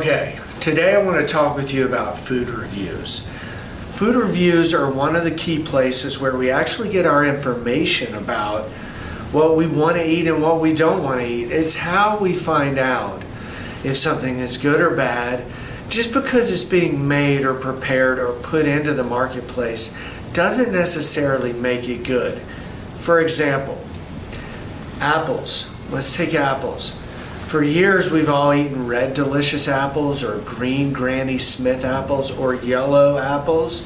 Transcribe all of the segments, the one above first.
Okay, today I want to talk with you about food reviews. Food reviews are one of the key places where we actually get our information about what we want to eat and what we don't want to eat. It's how we find out if something is good or bad. Just because it's being made or prepared or put into the marketplace doesn't necessarily make it good. For example, apples. Let's take apples. For years, we've all eaten red delicious apples or green Granny Smith apples or yellow apples.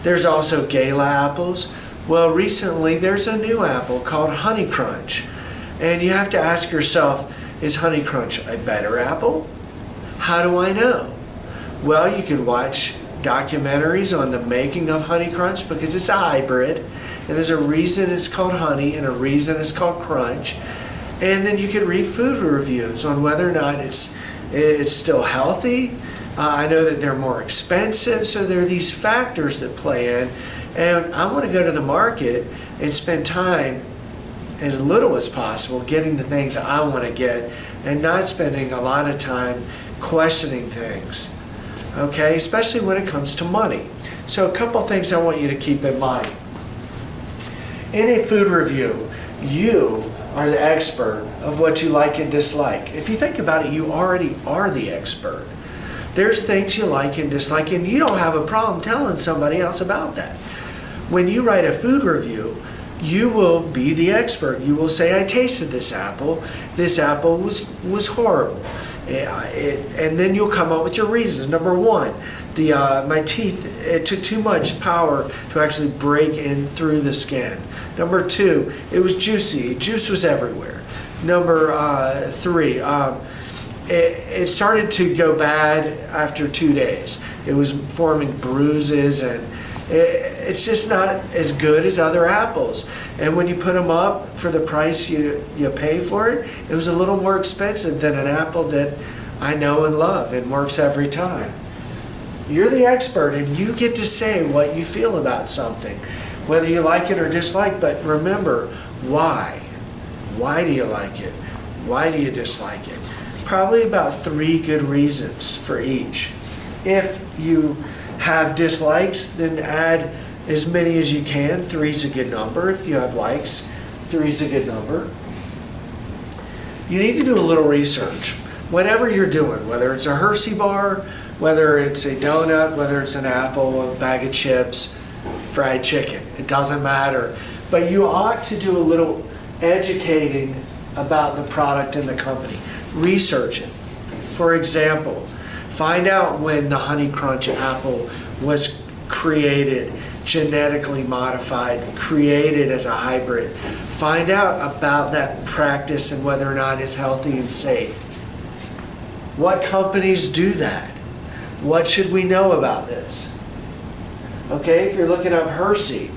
There's also Gala apples. Well, recently there's a new apple called Honey Crunch. And you have to ask yourself, is Honey Crunch a better apple? How do I know? Well, you could watch documentaries on the making of Honey Crunch because it's a hybrid. And there's a reason it's called honey and a reason it's called crunch. And then you could read food reviews on whether or not it's still healthy. I know that they're more expensive, so there are these factors that play in. And I want to go to the market and spend time, as little as possible, getting the things I want to get and not spending a lot of time questioning things. Okay, especially when it comes to money. So a couple things I want you to keep in mind. In a food review, you are the expert of what you like and dislike. If you think about it, you already are the expert. There's things you like and dislike, and you don't have a problem telling somebody else about that. When you write a food review, you will be the expert. You will say, I tasted this apple. This apple was horrible. And then you'll come up with your reasons. Number one, my teeth, it took too much power to actually break in through the skin. Number two, it was juicy. Juice was everywhere. Number three, it started to go bad after 2 days. It was forming bruises, and it's just not as good as other apples. And when you put them up for the price you pay for it, it was a little more expensive than an apple that I know and love and works every time. You're the expert, and you get to say what you feel about something, whether you like it or dislike. But remember, why? Why do you like it? Why do you dislike it? Probably about 3 good reasons for each. If you have dislikes, then add as many as you can. 3 is a good number. If you have likes, 3 is a good number. You need to do a little research. Whatever you're doing, whether it's a Hershey bar, whether it's a donut, whether it's an apple, a bag of chips, fried chicken, it doesn't matter. But you ought to do a little educating about the product and the company. Research it. For example, find out when the Honey Crunch apple was created, genetically modified, created as a hybrid. Find out about that practice and whether or not it's healthy and safe. What companies do that? What should we know about this? Okay, if you're looking up Hershey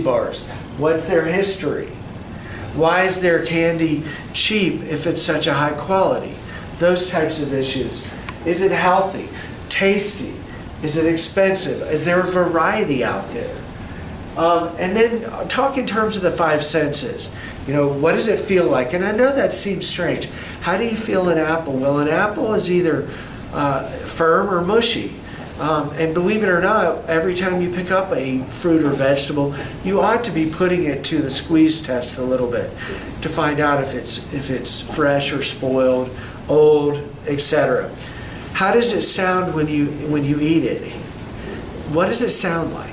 bars, what's their history? Why is their candy cheap if it's such a high quality? Those types of issues. Is it healthy? Tasty? Is it expensive? Is there a variety out there? And then talk in terms of the 5 senses. What does it feel like? And I know that seems strange. How do you feel an apple? Well, an apple is either firm or mushy. And believe it or not, every time you pick up a fruit or vegetable, you ought to be putting it to the squeeze test a little bit to find out if it's fresh or spoiled, old, etc. How does it sound when you eat it? What does it sound like?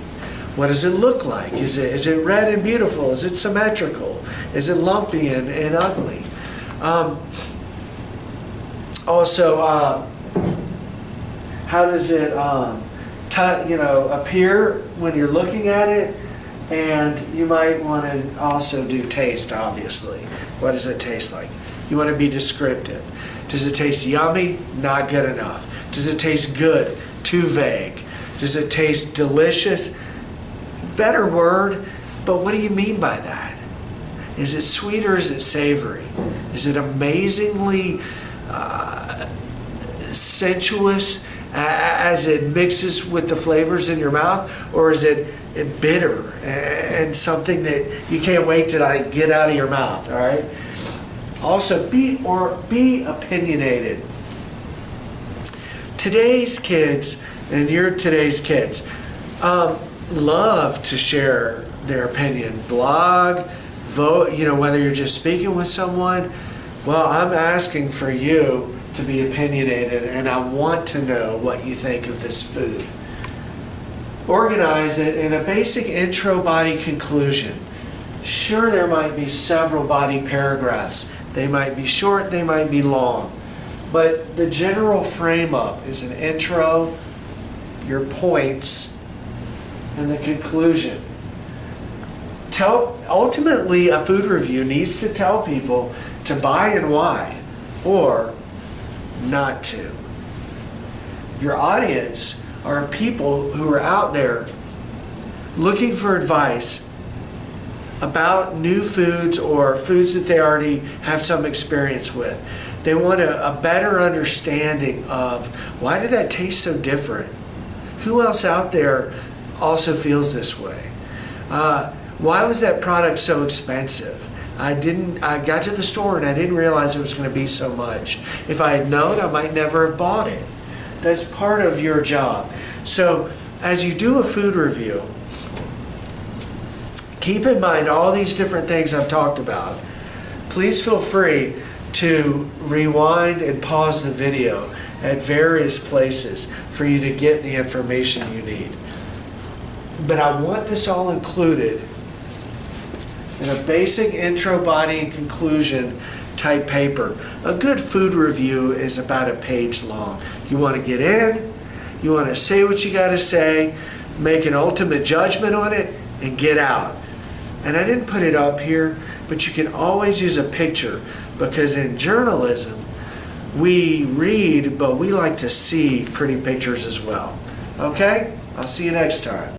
What does it look like? Is it red and beautiful? Is it symmetrical? Is it lumpy and ugly? Also, how does it appear when you're looking at it? And you might want to also do taste, obviously. What does it taste like? You want to be descriptive. Does it taste yummy? Not good enough. Does it taste good? Too vague. Does it taste delicious? Better word, but what do you mean by that? Is it sweet or is it savory? Is it amazingly sensuous as it mixes with the flavors in your mouth, or is it bitter and something that you can't wait to get out of your mouth? All right. Also, be opinionated. today's kids, and you're today's kids, love to share their opinion. Blog, vote, whether you're just speaking with someone. Well, I'm asking for you to be opinionated, and I want to know what you think of this food. Organize it in a basic intro, body, conclusion. Sure, there might be several body paragraphs. They might be short, they might be long. But the general frame up is an intro, your points, and the conclusion. Ultimately, a food review needs to tell people to buy and why, or not to. Your audience are people who are out there looking for advice about new foods or foods that they already have some experience with. They want a better understanding of, why did that taste so different? Who else out there also feels this way? Why was that product so expensive? I got to the store and I didn't realize it was going to be so much. If I had known, I might never have bought it. That's part of your job. So as you do a food review, keep in mind all these different things I've talked about. Please feel free to rewind and pause the video at various places for you to get the information you need. But I want this all included in a basic intro, body, and conclusion type paper. A good food review is about a page long. You want to get in, you want to say what you got to say, make an ultimate judgment on it, and get out. And I didn't put it up here, but you can always use a picture, because in journalism, we read, but we like to see pretty pictures as well. Okay? I'll see you next time.